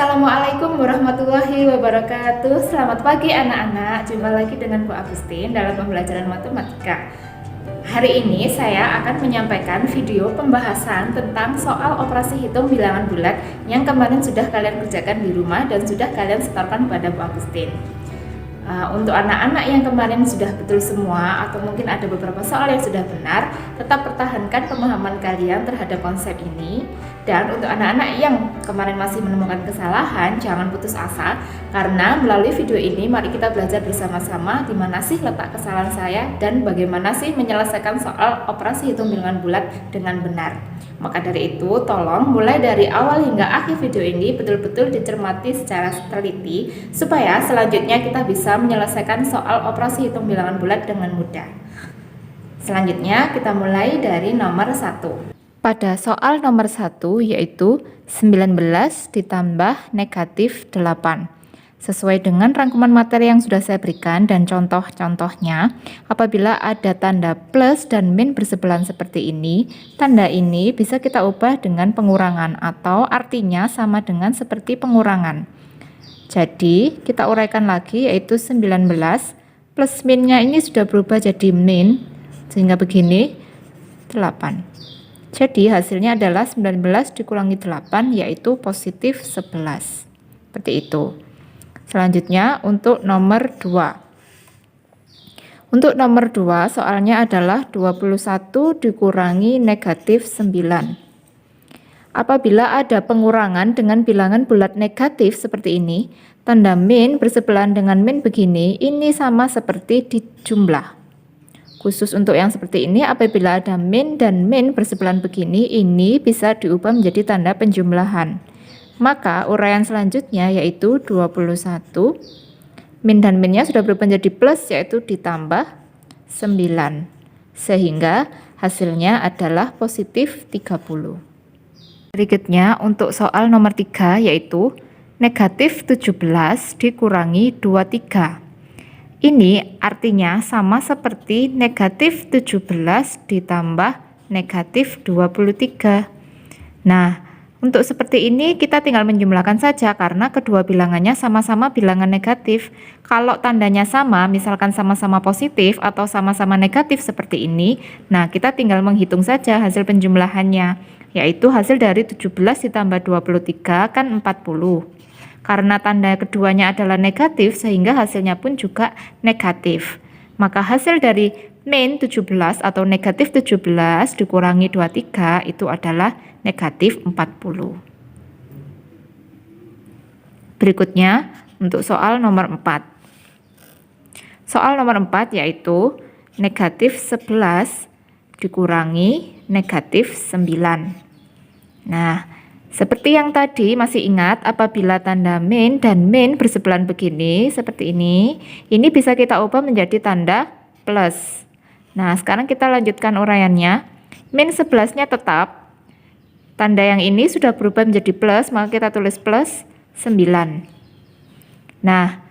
Assalamualaikum warahmatullahi wabarakatuh. Selamat pagi anak-anak. Jumpa lagi dengan Bu Agustin dalam pembelajaran matematika. Hari ini saya akan menyampaikan video pembahasan tentang soal operasi hitung bilangan bulat yang kemarin sudah kalian kerjakan di rumah dan sudah kalian setorkan pada Bu Agustin. Untuk anak-anak yang kemarin sudah betul semua atau mungkin ada beberapa soal yang sudah benar, tetap pertahankan pemahaman kalian terhadap konsep ini. Dan untuk anak-anak yang kemarin masih menemukan kesalahan, jangan putus asa, karena melalui video ini mari kita belajar bersama-sama di mana sih letak kesalahan saya dan bagaimana sih menyelesaikan soal operasi hitung bilangan bulat dengan benar. Maka dari itu, tolong mulai dari awal hingga akhir video ini betul-betul dicermati secara teliti supaya selanjutnya kita bisa menyelesaikan soal operasi hitung bilangan bulat dengan mudah. Selanjutnya kita mulai dari nomor 1. Pada soal nomor 1 yaitu 19 ditambah negatif 8. Sesuai dengan rangkuman materi yang sudah saya berikan dan contoh-contohnya, apabila ada tanda plus dan min bersebelahan seperti ini, tanda ini bisa kita ubah dengan pengurangan atau artinya sama dengan seperti pengurangan. Jadi kita uraikan lagi yaitu 19 plus minnya ini sudah berubah jadi min, sehingga begini 8. Jadi hasilnya adalah 19 dikurangi 8 yaitu positif 11. Seperti itu. Selanjutnya untuk nomor 2. Untuk nomor 2 soalnya adalah 21 dikurangi negatif 9. Apabila ada pengurangan dengan bilangan bulat negatif seperti ini, tanda min bersebelahan dengan min begini, ini sama seperti di jumlah. Khusus untuk yang seperti ini, apabila ada min dan min bersebelahan begini, ini bisa diubah menjadi tanda penjumlahan. Maka uraian selanjutnya yaitu 21. Min dan minnya sudah berubah menjadi plus yaitu ditambah 9. Sehingga hasilnya adalah positif 30. Berikutnya untuk soal nomor 3 yaitu negatif 17 dikurangi 23. Ini artinya sama seperti negatif 17 ditambah negatif 23. Nah, untuk seperti ini kita tinggal menjumlahkan saja karena kedua bilangannya sama-sama bilangan negatif. Kalau tandanya sama, misalkan sama-sama positif atau sama-sama negatif seperti ini, nah kita tinggal menghitung saja hasil penjumlahannya, yaitu hasil dari 17 ditambah 23 kan 40. Karena tanda keduanya adalah negatif sehingga hasilnya pun juga negatif. Maka hasil dari min 17 atau negatif 17 dikurangi 23 itu adalah negatif 40. Berikutnya untuk soal nomor 4. Soal nomor 4 yaitu negatif 11 dikurangi negatif 9. Nah, seperti yang tadi, masih ingat apabila tanda min dan min bersebelahan begini, seperti ini bisa kita ubah menjadi tanda plus. Nah, sekarang kita lanjutkan uraiannya. Min 11-nya tetap, tanda yang ini sudah berubah menjadi plus, maka kita tulis plus 9. Nah,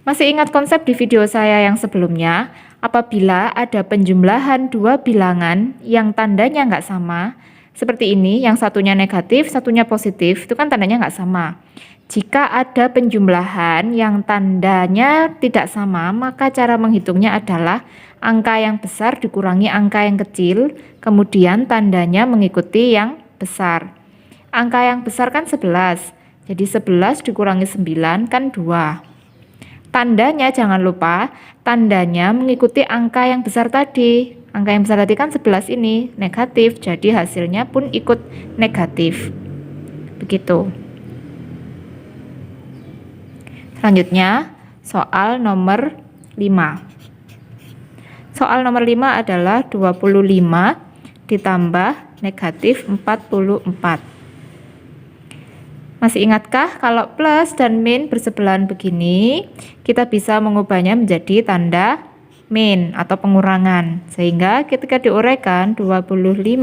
masih ingat konsep di video saya yang sebelumnya, apabila ada penjumlahan dua bilangan yang tandanya nggak sama, seperti ini, yang satunya negatif, satunya positif, itu kan tandanya nggak sama. Jika ada penjumlahan yang tandanya tidak sama, maka cara menghitungnya adalah angka yang besar dikurangi angka yang kecil, kemudian tandanya mengikuti yang besar. Angka yang besar kan 11, jadi 11 dikurangi 9 kan 2. Tandanya jangan lupa, tandanya mengikuti angka yang besar tadi. Angka yang besar tadi kan 11 ini negatif, jadi hasilnya pun ikut negatif. Begitu. Selanjutnya, soal nomor 5. Soal nomor 5 adalah 25 ditambah negatif 44. Masih ingatkah kalau plus dan min bersebelahan begini, kita bisa mengubahnya menjadi tanda min atau pengurangan, sehingga ketika diuraikan 25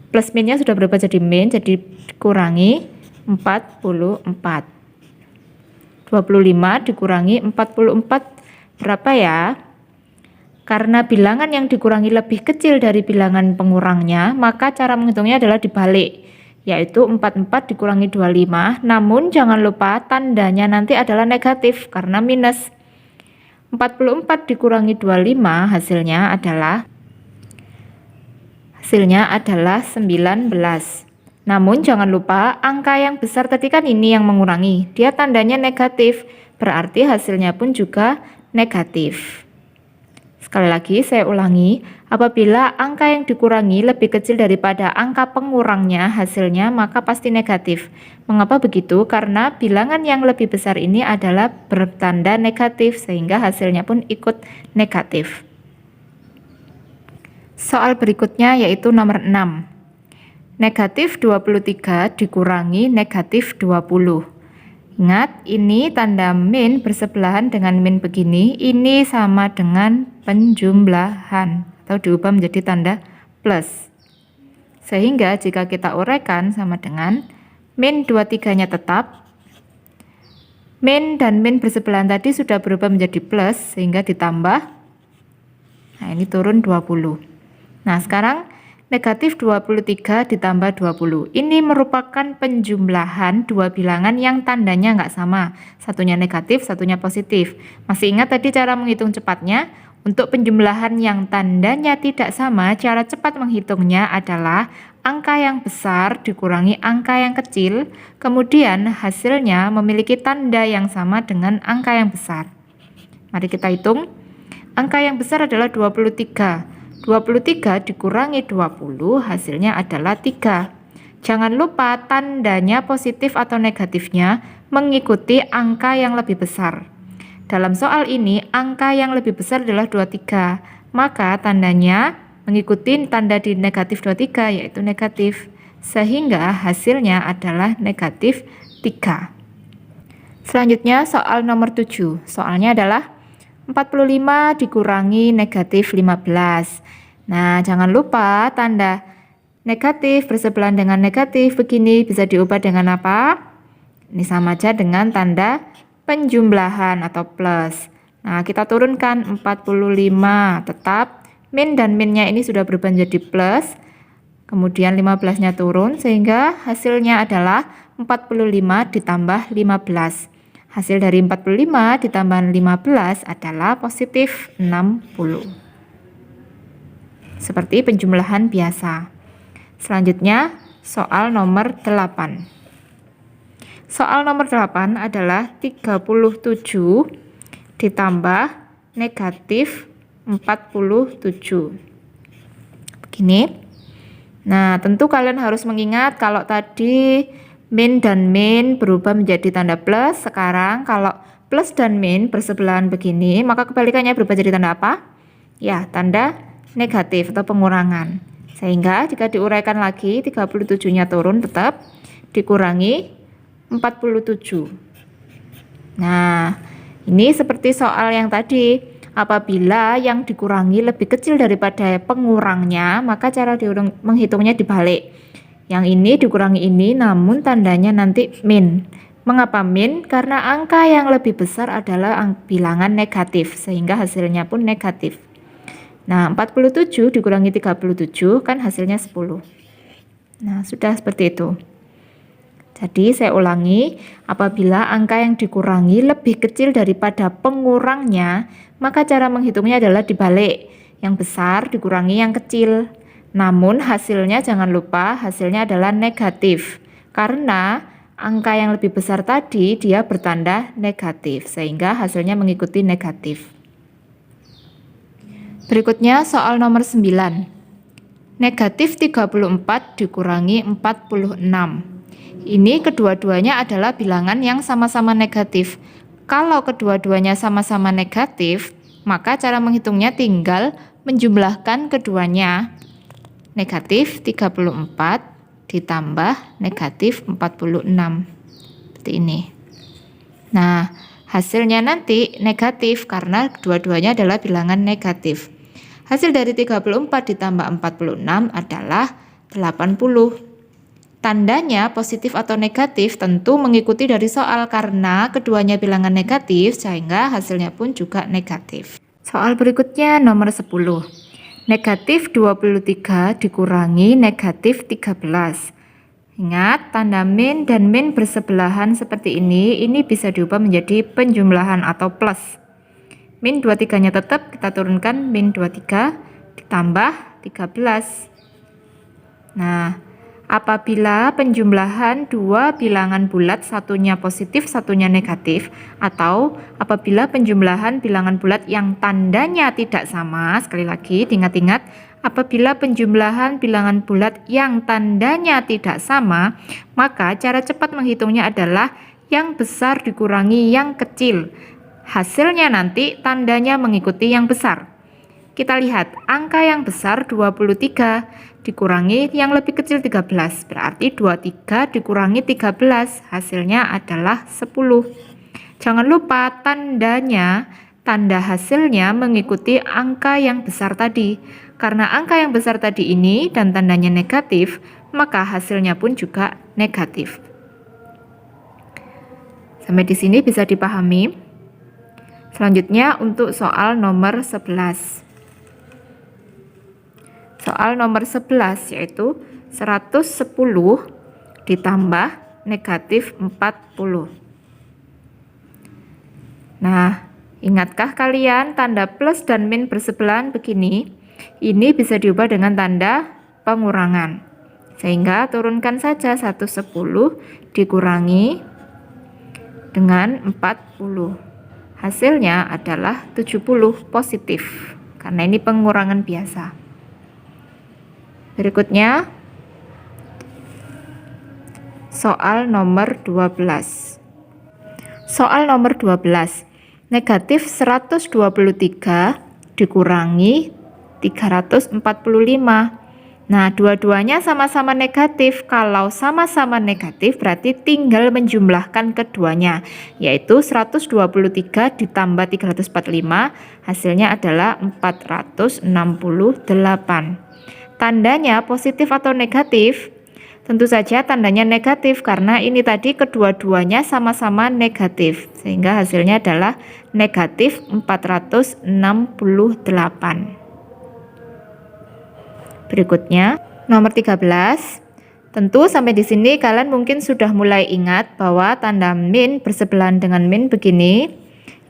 plus minnya sudah berubah jadi min, jadi dikurangi 44. 25 dikurangi 44 berapa ya? Karena bilangan yang dikurangi lebih kecil dari bilangan pengurangnya, maka cara menghitungnya adalah dibalik, yaitu 44 dikurangi 25, namun jangan lupa tandanya nanti adalah negatif karena minus. 44 dikurangi 25 hasilnya adalah 19. Namun jangan lupa angka yang besar tadi kan ini yang mengurangi, dia tandanya negatif, berarti hasilnya pun juga negatif. Sekali lagi saya ulangi, apabila angka yang dikurangi lebih kecil daripada angka pengurangnya hasilnya, maka pasti negatif. Mengapa begitu? Karena bilangan yang lebih besar ini adalah bertanda negatif, sehingga hasilnya pun ikut negatif. Soal berikutnya yaitu nomor 6. Negatif 23 dikurangi negatif 20. Ingat, ini tanda min bersebelahan dengan min begini, ini sama dengan penjumlahan atau diubah menjadi tanda plus. Sehingga jika kita uraikan sama dengan min 23-nya tetap, min dan min bersebelahan tadi sudah berubah menjadi plus sehingga ditambah. Nah, ini turun 20. Nah, sekarang negatif 23 ditambah 20. Ini merupakan penjumlahan dua bilangan yang tandanya nggak sama. Satunya negatif, satunya positif. Masih ingat tadi cara menghitung cepatnya? Untuk penjumlahan yang tandanya tidak sama, cara cepat menghitungnya adalah angka yang besar dikurangi angka yang kecil, kemudian hasilnya memiliki tanda yang sama dengan angka yang besar. Mari kita hitung. Angka yang besar adalah 23. 23 dikurangi 20 hasilnya adalah 3. Jangan lupa tandanya positif atau negatifnya mengikuti angka yang lebih besar. Dalam soal ini angka yang lebih besar adalah 23, maka tandanya mengikuti tanda di negatif 23 yaitu negatif, sehingga hasilnya adalah negatif 3. Selanjutnya soal nomor 7. Soalnya adalah 45 dikurangi negatif 15. Nah, jangan lupa tanda negatif bersebelahan dengan negatif begini bisa diubah dengan apa? Ini sama aja dengan tanda penjumlahan atau plus. Nah, kita turunkan 45 tetap. Min dan minnya ini sudah berubah menjadi plus. Kemudian 15-nya turun sehingga hasilnya adalah 45 ditambah 15. Hasil dari 45 ditambah 15 adalah positif 60. Seperti penjumlahan biasa. Selanjutnya, soal nomor 8. Soal nomor 8 adalah 37 ditambah negatif 47. Begini. Nah, tentu kalian harus mengingat kalau tadi min dan min berubah menjadi tanda plus. Sekarang kalau plus dan min bersebelahan begini, maka kebalikannya berubah jadi tanda apa? Ya, tanda negatif atau pengurangan. Sehingga jika diuraikan lagi, 37-nya turun tetap dikurangi 47. Nah, ini seperti soal yang tadi. Apabila yang dikurangi lebih kecil daripada pengurangnya, maka cara menghitungnya dibalik. Yang ini dikurangi ini, namun tandanya nanti min. Mengapa min? Karena angka yang lebih besar adalah bilangan negatif, sehingga hasilnya pun negatif. Nah, 47 dikurangi 37 kan hasilnya 10. Nah, sudah seperti itu. Jadi saya ulangi, apabila angka yang dikurangi lebih kecil daripada pengurangnya, maka cara menghitungnya adalah dibalik. Yang besar dikurangi yang kecil. Namun hasilnya jangan lupa hasilnya adalah negatif. Karena angka yang lebih besar tadi dia bertanda negatif, sehingga hasilnya mengikuti negatif. Berikutnya soal nomor 9. Negatif 34 dikurangi 46. Ini kedua-duanya adalah bilangan yang sama-sama negatif. Kalau kedua-duanya sama-sama negatif, maka cara menghitungnya tinggal menjumlahkan keduanya. Negatif 34 ditambah negatif 46. Seperti ini. Nah, hasilnya nanti negatif karena dua-duanya adalah bilangan negatif. Hasil dari 34 ditambah 46 adalah 80. Tandanya positif atau negatif tentu mengikuti dari soal karena keduanya bilangan negatif sehingga hasilnya pun juga negatif. Soal berikutnya nomor 10. Negatif 23 dikurangi negatif 13. Ingat, tanda min dan min bersebelahan seperti ini bisa diubah menjadi penjumlahan atau plus. Min 23-nya tetap, kita turunkan min 23 ditambah 13. Nah, apabila penjumlahan dua bilangan bulat, satunya positif, satunya negatif, atau apabila penjumlahan bilangan bulat yang tandanya tidak sama, sekali lagi diingat-ingat, apabila penjumlahan bilangan bulat yang tandanya tidak sama, maka cara cepat menghitungnya adalah yang besar dikurangi yang kecil. Hasilnya nanti tandanya mengikuti yang besar. Kita lihat, angka yang besar 23 dikurangi yang lebih kecil 13, berarti 23 dikurangi 13, hasilnya adalah 10. Jangan lupa tanda hasilnya mengikuti angka yang besar tadi. Karena angka yang besar tadi ini dan tandanya negatif, maka hasilnya pun juga negatif. Sampai di sini bisa dipahami. Selanjutnya untuk soal nomor 11. Soal nomor 11 yaitu 110 ditambah negatif 40. Nah, ingatkah kalian tanda plus dan min bersebelahan begini? Ini bisa diubah dengan tanda pengurangan. Sehingga turunkan saja 110 dikurangi dengan 40. Hasilnya adalah 70 positif. Karena ini pengurangan biasa. Berikutnya soal nomor 12. Soal nomor 12. Negatif 123 dikurangi 345. Nah, dua-duanya sama-sama negatif. Kalau sama-sama negatif berarti tinggal menjumlahkan keduanya, yaitu 123 ditambah 345, hasilnya adalah 468. Tandanya positif atau negatif? Tentu saja tandanya negatif karena ini tadi kedua-duanya sama-sama negatif, sehingga hasilnya adalah negatif 468. Berikutnya, nomor 13. Tentu sampai di sini kalian mungkin sudah mulai ingat bahwa tanda min bersebelahan dengan min begini.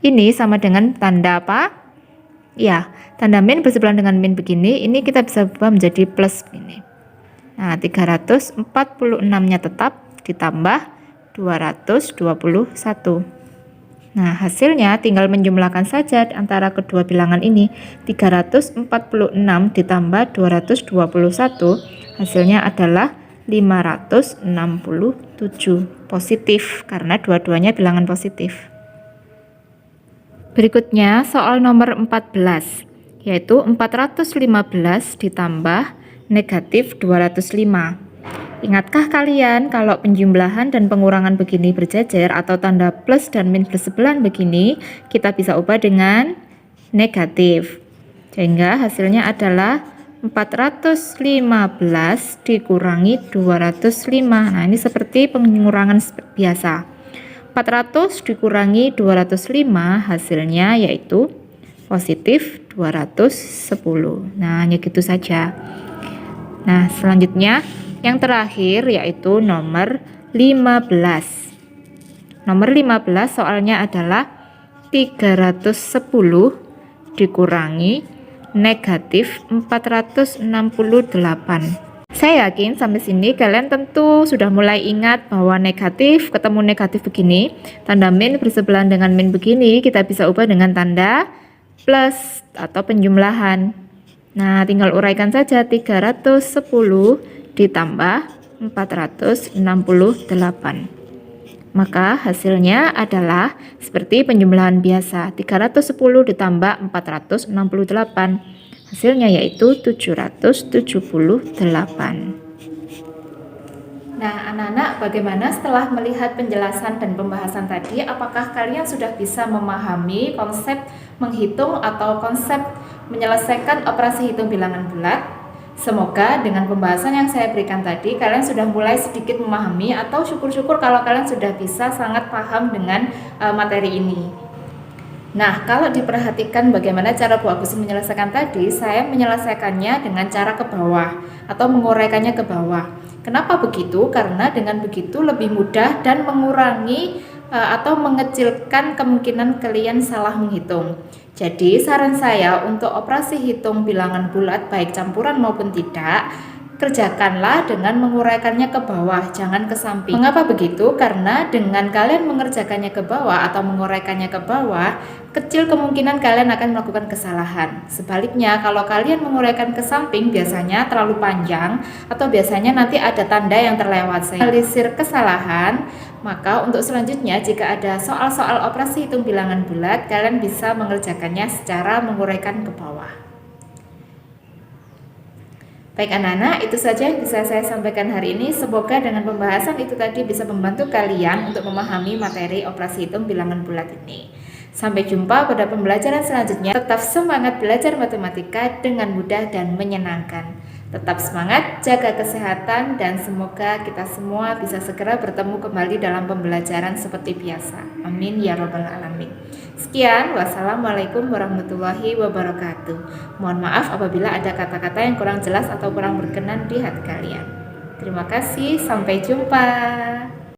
Ini sama dengan tanda apa? Ya, tanda min bersebelahan dengan min begini, ini kita bisa ubah menjadi plus ini. Nah, 346-nya tetap ditambah 221. Nah, hasilnya tinggal menjumlahkan saja antara kedua bilangan ini. 346 ditambah 221, hasilnya adalah 567 positif, karena dua-duanya bilangan positif. Berikutnya soal nomor 14, yaitu 415 ditambah negatif 205. Ingatkah kalian kalau penjumlahan dan pengurangan begini berjejer atau tanda plus dan min bersebelahan begini, kita bisa ubah dengan negatif. Sehingga hasilnya adalah 415 dikurangi 205. Nah, ini seperti pengurangan biasa. 400 dikurangi 205, hasilnya yaitu positif 210. Nah, hanya gitu saja. Nah, selanjutnya yang terakhir yaitu nomor 15. Nomor 15 soalnya adalah 310 dikurangi negatif 468. Saya yakin sampai sini kalian tentu sudah mulai ingat bahwa negatif ketemu negatif begini, tanda min bersebelahan dengan min begini, kita bisa ubah dengan tanda plus atau penjumlahan. Nah, tinggal uraikan saja 310 ditambah 468. Maka hasilnya adalah seperti penjumlahan biasa, 310 ditambah 468. Hasilnya yaitu 778. Nah, anak-anak, bagaimana setelah melihat penjelasan dan pembahasan tadi? Apakah kalian sudah bisa memahami konsep menghitung atau konsep menyelesaikan operasi hitung bilangan bulat? Semoga dengan pembahasan yang saya berikan tadi kalian sudah mulai sedikit memahami, atau syukur-syukur kalau kalian sudah bisa sangat paham dengan materi ini. Nah, kalau diperhatikan bagaimana cara Bu Agusin menyelesaikan tadi, saya menyelesaikannya dengan cara ke bawah atau menguraikannya ke bawah. Kenapa begitu? Karena dengan begitu lebih mudah dan mengurangi atau mengecilkan kemungkinan kalian salah menghitung. Jadi saran saya untuk operasi hitung bilangan bulat baik campuran maupun tidak, kerjakanlah dengan menguraikannya ke bawah, jangan ke samping. Mengapa begitu? Karena dengan kalian mengerjakannya ke bawah atau menguraikannya ke bawah, kecil kemungkinan kalian akan melakukan kesalahan. Sebaliknya, kalau kalian menguraikan ke samping, biasanya terlalu panjang atau biasanya nanti ada tanda yang terlewat. Minimalisir kesalahan, maka untuk selanjutnya jika ada soal-soal operasi hitung bilangan bulat, kalian bisa mengerjakannya secara menguraikan ke bawah. Baik anak-anak, itu saja yang bisa saya sampaikan hari ini. Semoga dengan pembahasan itu tadi bisa membantu kalian untuk memahami materi operasi hitung bilangan bulat ini. Sampai jumpa pada pembelajaran selanjutnya. Tetap semangat belajar matematika dengan mudah dan menyenangkan. Tetap semangat, jaga kesehatan, dan semoga kita semua bisa segera bertemu kembali dalam pembelajaran seperti biasa. Amin ya robbal alamin. Sekian, wassalamualaikum warahmatullahi wabarakatuh. Mohon maaf apabila ada kata-kata yang kurang jelas atau kurang berkenan di hati kalian. Terima kasih, sampai jumpa.